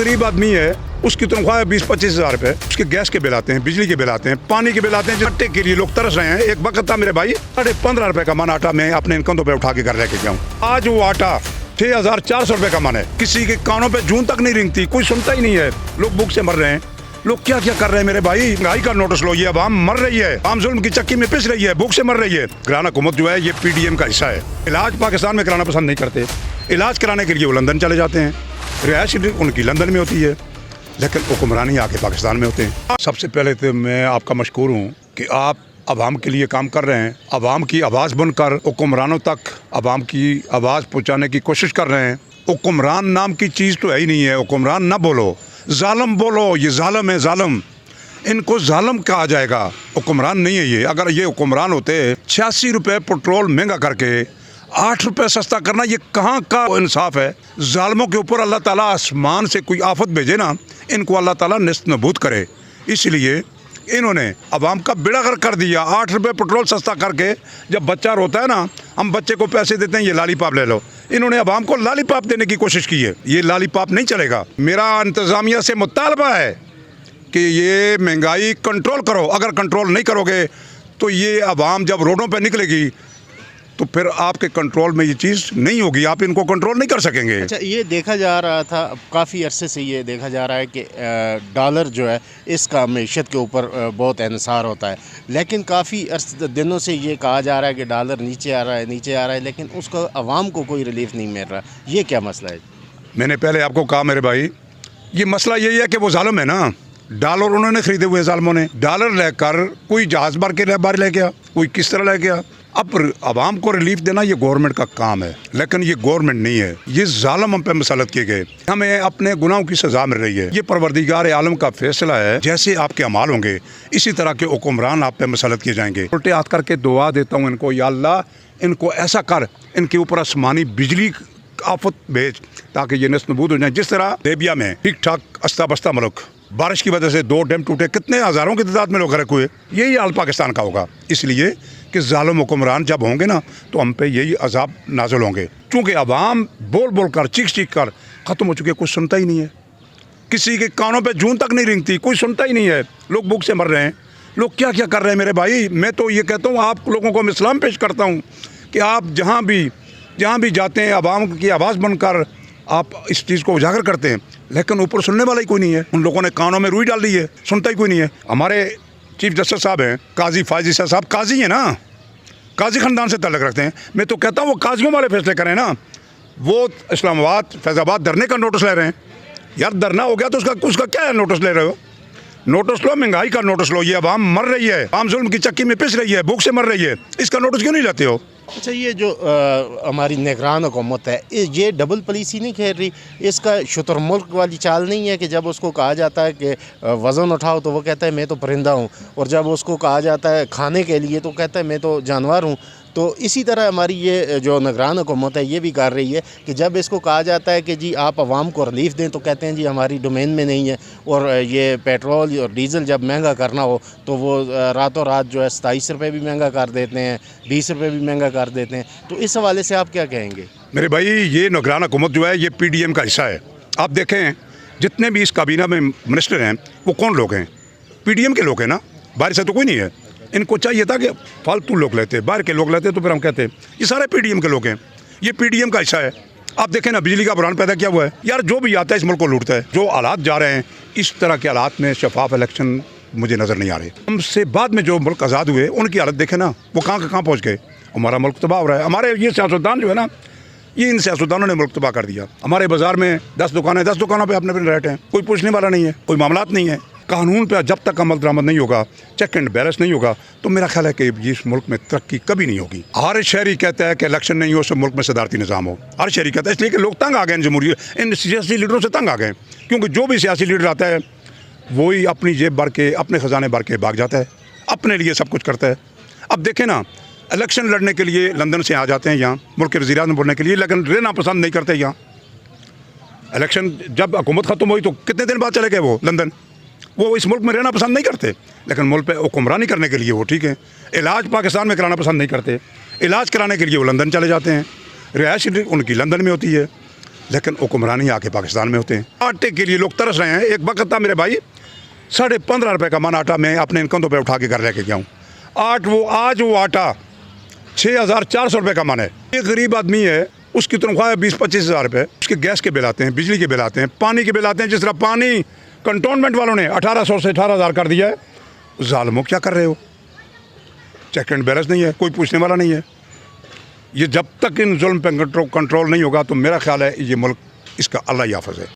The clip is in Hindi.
गरीब आदमी है, उसकी तनख्वाह है 20-25 हज़ार रुपए, उसके गैस के बिल आते हैं, बिजली के बिल आते हैं, पानी के बिल आते हैं। आटे के लिए लोग तरस रहे हैं। एक वक्त था मेरे भाई 15.5 रुपए का मन आटा मैं अपने कंधों पे उठा के घर लेके गया हूँ। आज वो आटा 6,400 रुपए का मन है। किसी के कानों पे जून तक नहीं रिंगती, कोई सुनता ही नहीं है। लोग भूख से मर रहे हैं। लोग क्या क्या कर रहे हैं मेरे भाई। महंगाई का नोटिस लो, ये अवाम मर रही है, आम जुल्म की चक्की में पिस रही है, भूख से मर रही है। गिराना हुकूमत जो है ये PDM का हिस्सा है। इलाज पाकिस्तान में कराना पसंद नहीं करते। इलाज कराने के लिए वो लंदन चले जाते हैं। रिहायश उनकी लंदन में होती है, लेकिन हुक्मरानी आके पाकिस्तान में होते हैं। सबसे पहले तो मैं आपका मशकूर हूँ कि आप अवाम के लिए काम कर रहे हैं। अवाम की आवाज़ बनकर हुक्मरानों तक अवाम की आवाज़ पहुँचाने की कोशिश कर रहे हैं। हुक्मरान नाम की चीज़ तो है ही नहीं है। हुक्मरान ना बोलो, जालम बोलो। ये जालम है, जालम। इनको जालम कहा जाएगा, हुक्मरान नहीं है ये। अगर ये हुक्मरान होते 86 रुपये पेट्रोल महंगा करके 8 रुपये सस्ता करना, ये कहाँ का इंसाफ है। जालमों के ऊपर अल्लाह ताला आसमान से कोई आफत भेजे ना, इनको अल्लाह ताला निस्त नबूद करे। इसलिए इन्होंने अवाम का बेड़ा गर्क कर दिया। 8 रुपये पेट्रोल सस्ता करके, जब बच्चा रोता है ना, हम बच्चे को पैसे देते हैं, ये लालीपॉप ले लो। इन्होंने अवाम को लालीपॉप देने की कोशिश की है। ये लालीपॉप नहीं चलेगा। मेरा इंतज़ामिया से मुतालबा है कि ये महंगाई कंट्रोल करो। अगर कंट्रोल नहीं करोगे तो ये अवाम जब रोडों पर निकलेगी तो फिर आपके कंट्रोल में ये चीज़ नहीं होगी। आप इनको कंट्रोल नहीं कर सकेंगे। अच्छा, ये देखा जा रहा था काफ़ी अरसे से, ये देखा जा रहा है कि डॉलर जो है इसका मईशत के ऊपर बहुत इन्हिसार होता है, लेकिन काफ़ी दिनों से ये कहा जा रहा है कि डॉलर नीचे आ रहा है, नीचे आ रहा है, लेकिन उसका आवाम को कोई रिलीफ नहीं मिल रहा। ये क्या मसला है? मैंने पहले आपको कहा मेरे भाई, ये मसला यही है कि वो जालिम है ना। डॉलर उन्होंने खरीदे हुए जालिमों ने। डॉलर लेकर कोई जहाज़ भर के बाहर ले गया, कोई किस तरह ले गया। अब आवाम को रिलीफ देना ये गवर्नमेंट का काम है, लेकिन ये गवर्नमेंट नहीं है। ये जालिम हम पे मुसल्लत किए गए। हमें अपने गुनाहों की सजा मिल रही है। ये परवरदिगार आलम का फैसला है। जैसे आपके अमाल होंगे इसी तरह के हुक्मरान आप पे मुसल्लत किए जाएंगे। उल्टे हाथ करके दुआ देता हूँ इनको, या अल्लाह इनको ऐसा कर, इनके ऊपर आसमानी बिजली आफत भेज ताकि ये नस्नबूद हो जाए। जिस तरह लीबिया में ठीक ठाक अस्ता बस्ता मुल्क, बारिश की वजह से 2 डैम टूटे, कितने हज़ारों की तादाद में लोग गरक हुए। यही हाल पाकिस्तान का होगा। इसलिए कि जालिम हुक्मरान जब होंगे ना तो हम पे यही अजाब नाज़िल होंगे। चूँकि अवाम बोल बोल कर, चीख चीख कर ख़त्म हो चुके, कुछ सुनता ही नहीं है। किसी के कानों पे जून तक नहीं रिंगती, कोई सुनता ही नहीं है। लोग भूख से मर रहे हैं। लोग क्या क्या कर रहे हैं मेरे भाई। मैं तो ये कहता हूँ, आप लोगों को मैं सलाम पेश करता हूँ कि आप जहाँ भी जाते हैं अवाम की आवाज़ बनकर आप इस चीज़ को उजागर करते हैं, लेकिन ऊपर सुनने वाला ही कोई नहीं है। उन लोगों ने कानों में रुई डाल दी है, सुनता ही कोई नहीं है। हमारे चीफ जस्टिस साहब हैं काजी फायजी साहब, काजी हैं ना, काजी ख़ानदान से ताल्लुक़ रखते हैं। मैं तो कहता हूँ वो काजियों वाले फैसले करें ना। वो इस्लामाबाद फैज़ाबाद धरने का नोटिस ले रहे हैं। यार धरना हो गया तो उसका क्या है, नोटिस ले रहे हो? नोटिस लो, महंगाई का नोटिस लो। ये अवाम मर रही है, आम जुल्म की चक्की में पिस रही है, भूख से मर रही है। इसका नोटिस क्यों नहीं लेते हो? अच्छा, ये जो हमारी निगरान हुकूमत है, ये डबल पॉलिसी नहीं खेल रही? इसका शुतुरमुल्क वाली चाल नहीं है कि जब उसको कहा जाता है कि वज़न उठाओ तो वो कहता है मैं तो परिंदा हूँ, और जब उसको कहा जाता है खाने के लिए तो कहता है मैं तो जानवर हूँ। तो इसी तरह हमारी ये जो निगरान हुकूमत है ये भी कर रही है कि जब इसको कहा जाता है कि जी आप आवाम को रिलीफ दें तो कहते हैं जी हमारी डोमेन में नहीं है। और ये पेट्रोल और डीज़ल जब महंगा करना हो तो वो रातों रात जो है 27 रुपये भी महंगा कर देते हैं, 20 रुपये भी महंगा कर देते हैं। तो इस हवाले से आप क्या कहेंगे? मेरे भाई ये निगरान हुकूमत जो है ये PDM का हिस्सा है। आप देखें जितने भी इस काबीना में मिनिस्टर हैं वो कौन लोग हैं? PDM के लोग हैं ना, बाहर से तो कोई नहीं है। इनको चाहिए था कि फालतू लोग लेते, बाहर के लोग लेते तो फिर हम कहते ये सारे PDM के लोग हैं। ये PDM का हिस्सा है। आप देखें ना, बिजली का बुरान पैदा किया हुआ है। यार जो भी आता है इस मुल्क को लूटता है। जो हालात जा रहे हैं, इस तरह के हालात में शफाफ इलेक्शन मुझे नज़र नहीं आ रहे। हमसे बाद में जो मुल्क आज़ाद हुए उनकी हालत देखें ना, वो कहाँ पहुँच गए। हमारा मुल्क तबाह हो रहा है। हमारे ये सियासतदान जो है ना, ये इन सियासतदानों ने मुल्क तबाह कर दिया। हमारे बाज़ार में 10 दुकानें, 10 दुकानों पर अपने रेट हैं, कोई पूछने वाला नहीं है, कोई मामलात नहीं है। कानून पे जब तक अमल दरामद नहीं होगा, चेक एंड बैलेंस नहीं होगा, तो मेरा ख्याल है कि इस मुल्क में तरक्की कभी नहीं होगी। हर शहरी कहता है कि इलेक्शन नहीं हो, सब मुल्क में सदारती निज़ाम हो। हर शहरी कहता है, इसलिए कि लोग तंग आ गए इन जमहूरियत, इन सियासी लीडरों से तंग आ गए। क्योंकि जो भी सियासी लीडर आता है वही अपनी जेब भर के, अपने ख़जाने भर के भाग जाता है, अपने लिए सब कुछ करता है। अब देखें ना, इलेक्शन लड़ने के लिए लंदन से आ जाते हैं यहाँ मुल्क के वज़ीर-ए-आज़म बनने के लिए, लेकिन रहना पसंद नहीं करते यहाँ। इलेक्शन जब हुकूमत ख़त्म हुई तो कितने दिन बाद चले गए वो लंदन। वो इस मुल्क में रहना पसंद नहीं करते, लेकिन मुल्क पे हुक्मरानी करने के लिए वो ठीक है। इलाज पाकिस्तान में कराना पसंद नहीं करते, इलाज कराने के लिए वो लंदन चले जाते हैं। रिहायश उनकी लंदन में होती है। लेकिन हुक्मरानी आके पाकिस्तान में होते हैं। आटे के लिए लोग तरस रहे हैं। एक वक्त था मेरे भाई 15.5 रुपये का मन आटा मैं अपने इन कंधों पे उठा के घर लेके गया हूँ। आज वो आटा 6,400 रुपये का मन है। एक गरीब आदमी है, उसकी तनख्वाह है 20-25 हज़ार रुपये। उसके गैस के बिल आते हैं, बिजली के बिल आते हैं, पानी के बिल आते हैं। जिस तरह पानी कंटोनमेंट वालों ने 1800 से 18,000 कर दिया है। ज़ालिमों क्या कर रहे हो? चेक एंड बैलेंस नहीं है, कोई पूछने वाला नहीं है। ये जब तक इन जुल्म पर कंट्रोल नहीं होगा तो मेरा ख्याल है ये मुल्क इसका अल्लाह ही हाफ़िज़ है।